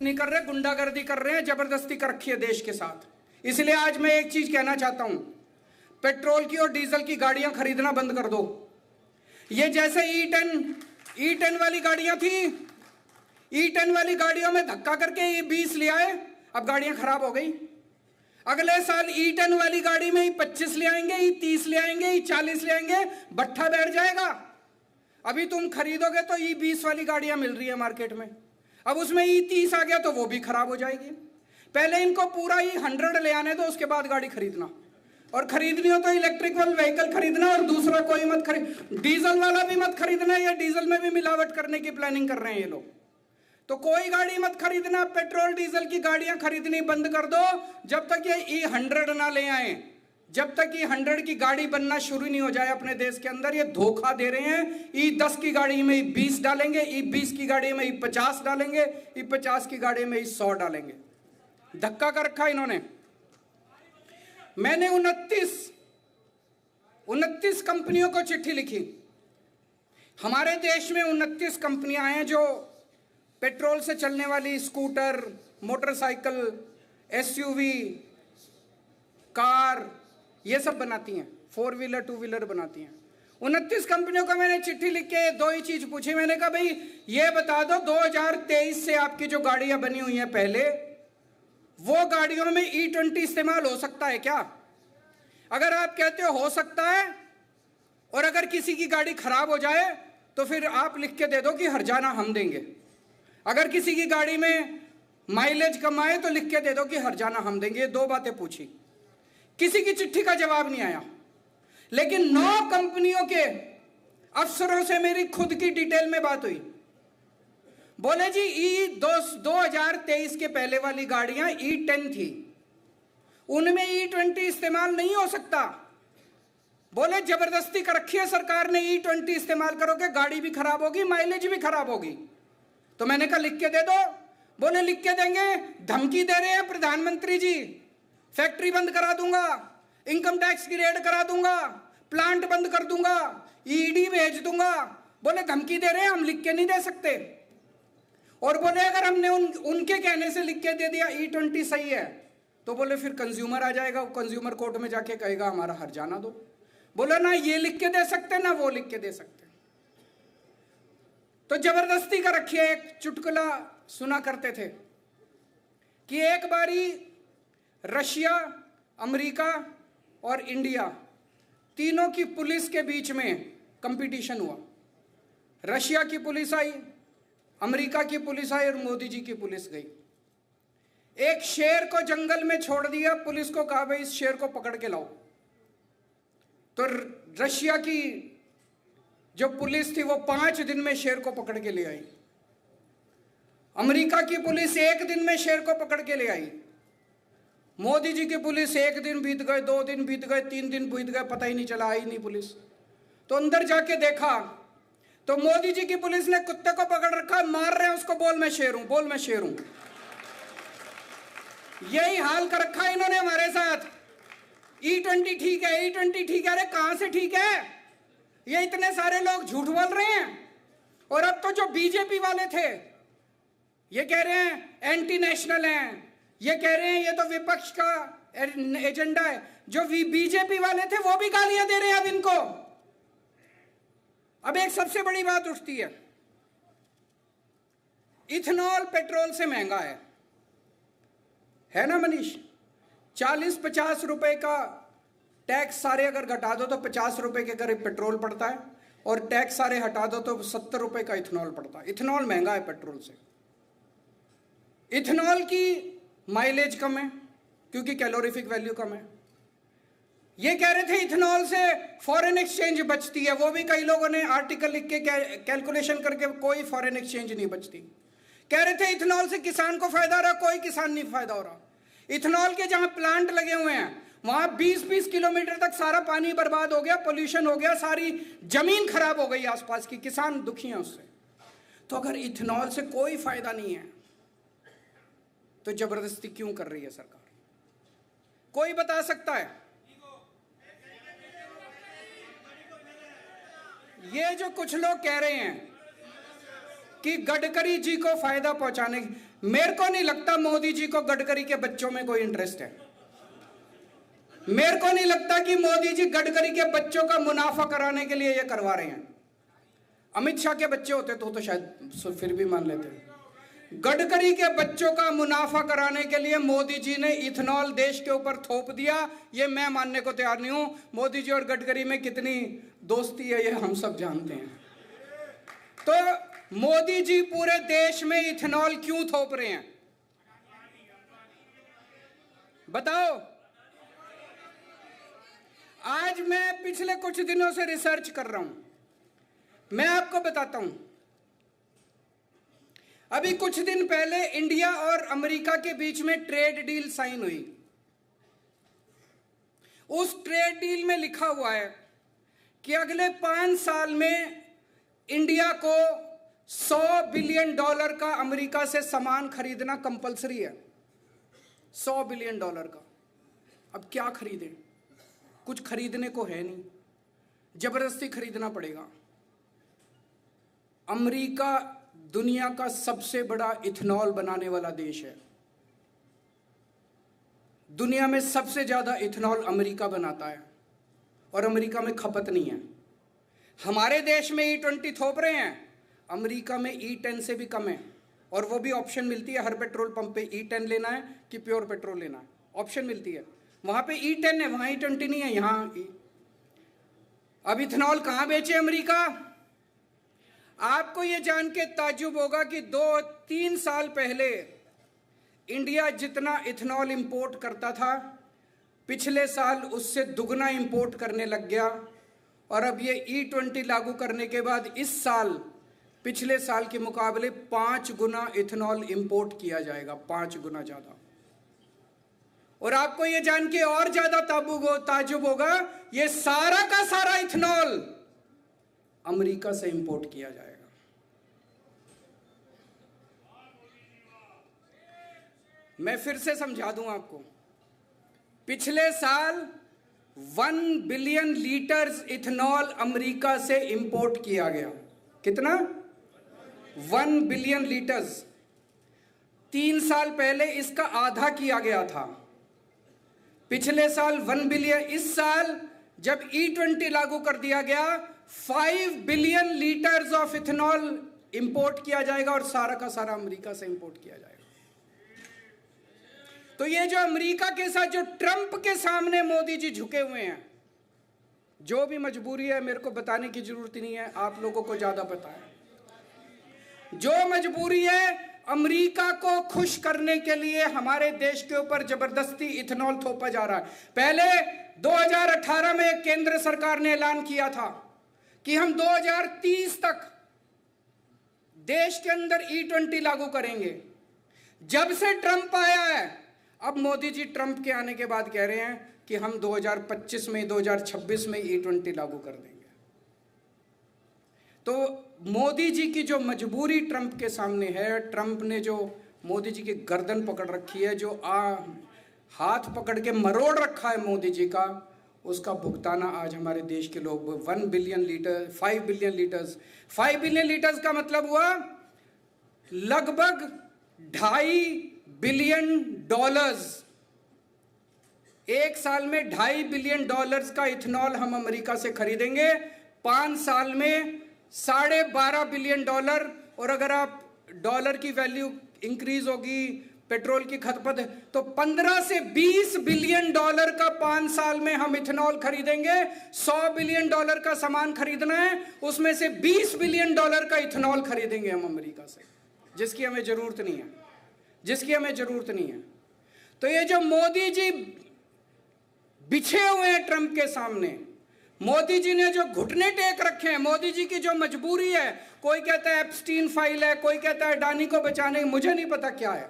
नहीं कर रहे, गुंडागर्दी कर रहे हैं, जबरदस्ती कर रखी है देश के साथ। इसलिए आज मैं एक चीज कहना चाहता हूं, पेट्रोल की और डीजल की गाड़ियां खरीदना बंद कर दो। ये जैसे E10 वाली गाड़ियां थी, E10 वाली गाड़ियों में धक्का करके E20 ले आए, अब गाड़ियां खराब हो गई। अगले साल E10 वाली गाड़ी में E25 ले आएंगे, E30 ले आएंगे, E40 ले आएंगे, भट्ठा बैठ जाएगा। अभी तुम खरीदोगे तो E20 वाली गाड़ियां मिल रही है मार्केट में, अब उसमें E30 आ गया तो वो भी खराब हो जाएगी। पहले इनको पूरा E100 ले आने दो, उसके बाद गाड़ी खरीदना। और खरीदनी हो तो इलेक्ट्रिकल व्हीकल खरीदना, और दूसरा कोई मत खरीद, डीजल वाला भी मत खरीदना, या डीजल में भी मिलावट करने की प्लानिंग कर रहे हैं ये लोग। तो कोई गाड़ी मत खरीदना, पेट्रोल डीजल की गाड़ियां खरीदनी बंद कर दो जब तक ये E100 ना ले आए। जब तक E100 की गाड़ी बनना शुरू नहीं हो जाए अपने देश के अंदर, ये धोखा दे रहे हैं। E10 की गाड़ी में E20 डालेंगे, E20 की गाड़ी में E50 डालेंगे, E50 की गाड़ी में E100 डालेंगे। धक्का कर रखा इन्होंने। मैंने 29 कंपनियों को चिट्ठी लिखी। हमारे देश में 29 कंपनियां हैं जो पेट्रोल से चलने वाली स्कूटर, मोटरसाइकिल, SUV, कार, ये सब बनाती हैं, 4 व्हीलर 2 व्हीलर बनाती हैं। 29 कंपनियों को मैंने चिट्ठी लिख के दो ही चीज पूछी। मैंने कहा भाई ये बता दो 2023 से आपकी जो गाड़ियां बनी हुई हैं पहले, वो गाड़ियों में E20 इस्तेमाल हो सकता है क्या? अगर आप कहते हो सकता है, और अगर किसी की गाड़ी खराब हो जाए तो फिर आप लिख के दे दो कि हर्जाना हम देंगे। अगर किसी की गाड़ी में माइलेज कम आए तो लिख के दे दो कि हर्जाना हम देंगे। ये दो बातें पूछी, किसी की चिट्ठी का जवाब नहीं आया। लेकिन 9 कंपनियों के अफसरों से मेरी खुद की डिटेल में बात हुई। बोले जी 2023 के पहले वाली गाड़ियां E10 थी, उनमें E20 इस्तेमाल नहीं हो सकता। बोले जबरदस्ती कर रखी है सरकार ने, E20 इस्तेमाल करोगे गाड़ी भी खराब होगी, माइलेज भी खराब होगी। तो मैंने कहा लिख के दे दो। बोले लिख के देंगे, धमकी दे रहे हैं प्रधानमंत्री जी, फैक्ट्री बंद करा दूंगा, इनकम टैक्स की रेड करा दूंगा, प्लांट बंद कर दूंगा, ED भेज दूंगा। बोले धमकी दे रहे हैं, हम लिख के नहीं दे सकते। और बोले अगर हमने उनके कहने से लिख के दे दिया E20 सही है, तो बोले फिर कंज्यूमर आ जाएगा, कंज्यूमर कोर्ट में जाके कहेगा हमारा हर्जाना दो। बोले ना ये लिख के दे सकते ना वो लिख के दे सकते। तो जबरदस्ती का रखिए। एक चुटकुला सुना करते थे कि एक बारी रशिया, अमेरिका और इंडिया तीनों की पुलिस के बीच में कंपटीशन हुआ। रशिया की पुलिस आई, अमेरिका की पुलिस आई और मोदी जी की पुलिस गई। एक शेर को जंगल में छोड़ दिया, पुलिस को कहा भाई इस शेर को पकड़ के लाओ। तो रशिया की जो पुलिस थी वो 5 दिन में शेर को पकड़ के ले आई। अमेरिका की पुलिस 1 दिन में शेर को पकड़ के ले आई। मोदी जी की पुलिस 1 दिन बीत गए, 2 दिन बीत गए, 3 दिन बीत गए, पता ही नहीं चला, आई नहीं पुलिस। तो अंदर जाके देखा तो मोदी जी की पुलिस ने कुत्ते को पकड़ रखा, मार रहे हैं उसको, बोल मैं शेर हूं, बोल मैं शेर हूं। यही हाल कर रखा है इन्होंने हमारे साथ। E20 ठीक है, E20 ठीक है। अरे कहां से ठीक है? ये इतने सारे लोग झूठ बोल रहे हैं। और अब तो जो बीजेपी वाले थे ये कह रहे हैं एंटी नेशनल हैं, ये कह रहे हैं ये तो विपक्ष का एजेंडा है। जो बीजेपी वाले थे वो भी गालियां दे रहे हैं अब इनको। अब एक सबसे बड़ी बात उठती है, इथेनॉल पेट्रोल से महंगा है ना मनीष? 40-50 रुपए का टैक्स सारे अगर घटा दो तो 50 रुपए के करीब पेट्रोल पड़ता है, और टैक्स सारे हटा दो तो 70 रुपए का इथेनॉल पड़ता है। इथेनॉल महंगा है पेट्रोल से। इथेनॉल की माइलेज कम है क्योंकि कैलोरीफिक वैल्यू कम है। ये कह रहे थे इथेनॉल से फॉरेन एक्सचेंज बचती है, वो भी कई लोगों ने आर्टिकल लिख के कैलकुलेशन करके कोई फॉरेन एक्सचेंज नहीं बचती। कह रहे थे इथेनॉल से किसान को फायदा हो रहा, कोई किसान नहीं फायदा हो रहा। इथेनॉल के जहां प्लांट लगे हुए हैं वहां 20-20 किलोमीटर तक सारा पानी बर्बाद हो गया, पोल्यूशन हो गया, सारी जमीन खराब हो गई आसपास की, किसान दुखी हैं उससे। तो अगर इथेनॉल से कोई फायदा नहीं है तो जबरदस्ती क्यों कर रही है सरकार? कोई बता सकता है? ये जो कुछ लोग कह रहे हैं कि गडकरी जी को फायदा पहुंचाने, मेरे को नहीं लगता मोदी जी को गडकरी के बच्चों में कोई इंटरेस्ट है। मेरे को नहीं लगता कि मोदी जी गडकरी के बच्चों का मुनाफा कराने के लिए ये करवा रहे हैं। अमित शाह के बच्चे होते तो शायद फिर भी मान लेते। गडकरी के बच्चों का मुनाफा कराने के लिए मोदी जी ने इथेनॉल देश के ऊपर थोप दिया, ये मैं मानने को तैयार नहीं हूं। मोदी जी और गडकरी में कितनी दोस्ती है ये हम सब जानते हैं। तो मोदी जी पूरे देश में इथेनॉल क्यों थोप रहे हैं बताओ। आज मैं पिछले कुछ दिनों से रिसर्च कर रहा हूं, मैं आपको बताता हूं। अभी कुछ दिन पहले इंडिया और अमेरिका के बीच में ट्रेड डील साइन हुई। उस ट्रेड डील में लिखा हुआ है कि अगले 5 साल में इंडिया को $100 बिलियन का अमेरिका से सामान खरीदना कंपलसरी है। $100 बिलियन का। अब क्या खरीदें? कुछ खरीदने को है नहीं, जबरदस्ती खरीदना पड़ेगा। अमेरिका दुनिया का सबसे बड़ा इथेनॉल बनाने वाला देश है। दुनिया में सबसे ज्यादा इथेनॉल अमेरिका बनाता है और अमेरिका में खपत नहीं है। हमारे देश में E20 थोप रहे हैं, अमेरिका में E10 से भी कम है। और वो भी ऑप्शन मिलती है हर पेट्रोल पंप पे, E10 लेना है कि प्योर पेट्रोल लेना है, ऑप्शन मिलती है। वहां पे E10 है, वहां E20 नहीं है, यहां अब इथेनॉल कहां बेचे अमेरिका? आपको यह जान के ताज्जुब होगा कि 2-3 साल पहले इंडिया जितना इथेनॉल इंपोर्ट करता था, पिछले साल उससे दुगना इंपोर्ट करने लग गया। और अब ये E20 लागू करने के बाद इस साल पिछले साल के मुकाबले 5 गुना इथेनॉल इंपोर्ट किया जाएगा, 5 गुना ज्यादा। और आपको यह जान के और ज्यादा ताज्जुब होगा, ये सारा का सारा इथेनॉल अमेरिका से इंपोर्ट किया जाएगा। मैं फिर से समझा दूं आपको, पिछले साल 1 बिलियन लीटर्स इथेनॉल अमेरिका से इंपोर्ट किया गया। कितना? 1 बिलियन लीटर्स। 3 साल पहले इसका आधा किया गया था। पिछले साल 1 बिलियन, इस साल जब E20 लागू कर दिया गया 5 billion litres of ethanol import किया जाएगा और सारा का सारा अमेरिका से इंपोर्ट किया जाएगा। तो ये जो अमेरिका के साथ जो ट्रंप के सामने मोदी जी झुके हुए हैं, जो भी मजबूरी है मेरे को बताने की जरूरत नहीं है, आप लोगों को ज्यादा पता है। जो मजबूरी है, अमेरिका को खुश करने के लिए हमारे देश के ऊपर जबरदस्ती इथेनॉल थोपा जा रहा है। पहले 2018 में केंद्र सरकार ने ऐलान किया था कि हम 2030 तक देश के अंदर E20 लागू करेंगे। जब से ट्रंप आया है, अब मोदी जी ट्रंप के आने के बाद कह रहे हैं कि हम 2025 में 2026 में E20 लागू कर देंगे। तो मोदी जी की जो मजबूरी ट्रंप के सामने है, ट्रंप ने जो मोदी जी की गर्दन पकड़ रखी है, जो हाथ पकड़ के मरोड़ रखा है मोदी जी का, उसका भुगताना आज हमारे देश के लोग 1 billion litre 5 billion litres 5 billion litres का मतलब हुआ लगभग $2.5 बिलियन। एक साल में $2.5 बिलियन का इथेनॉल हम अमेरिका से खरीदेंगे। 5 साल में $12.5 बिलियन। और अगर आप डॉलर की वैल्यू इंक्रीज होगी, पेट्रोल की खपत, तो 15 से $20 बिलियन का 5 साल में हम इथेनॉल खरीदेंगे। $100 बिलियन का सामान खरीदना है, उसमें से $20 बिलियन का इथेनॉल खरीदेंगे हम अमेरिका से, जिसकी हमें जरूरत नहीं है, जिसकी हमें जरूरत नहीं है। तो ये जो मोदी जी बिछे हुए हैं ट्रंप के सामने, मोदी जी ने जो घुटने टेक रखे हैं, मोदी जी की जो मजबूरी है, कोई कहता है एप्स्टीन फाइल है, कोई कहता है अडानी को बचाने, मुझे नहीं पता क्या है,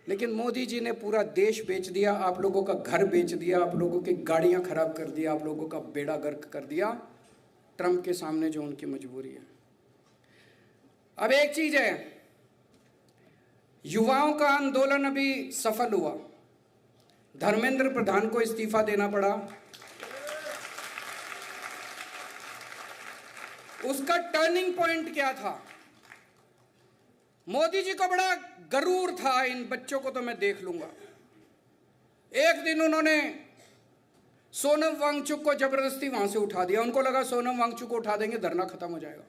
लेकिन मोदी जी ने पूरा देश बेच दिया, आप लोगों का घर बेच दिया, आप लोगों की गाड़ियां खराब कर दिया, आप लोगों का बेड़ा गर्क कर दिया, ट्रंप के सामने जो उनकी मजबूरी है। अब एक चीज है, युवाओं का आंदोलन अभी सफल हुआ, धर्मेंद्र प्रधान को इस्तीफा देना पड़ा। उसका टर्निंग पॉइंट क्या था? मोदी जी को बड़ा गरूर था, इन बच्चों को तो मैं देख लूंगा। एक दिन उन्होंने सोनम वांगचुक को जबरदस्ती वहां से उठा दिया। उनको लगा सोनम वांगचुक को उठा देंगे धरना खत्म हो जाएगा,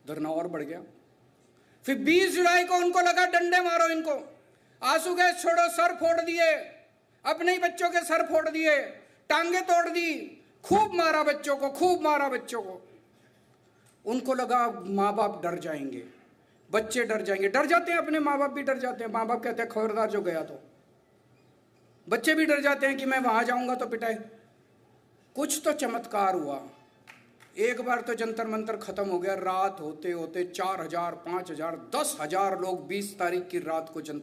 धरना और बढ़ गया। फिर 20 जुलाई को उनको लगा डंडे मारो इनको, आंसू गैस छोड़ो, सर फोड़ दिए, अपने ही बच्चों के सर फोड़ दिए, टांगे तोड़ दी, खूब मारा बच्चों को, खूब मारा बच्चों को। उनको लगा माँ बाप डर जाएंगे, बच्चे डर जाएंगे, डर जाते हैं, अपने माँ बाप भी डर जाते हैं। माँ बाप कहते हैं खबरदार जो गया तो, बच्चे भी डर जाते हैं कि मैं वहां जाऊंगा तो पिटाई। कुछ तो चमत्कार हुआ, एक बार तो जंतर मंतर खत्म हो गया। रात होते होते 4000, 5000, 10,000 लोग 20 तारीख की रात को जंतर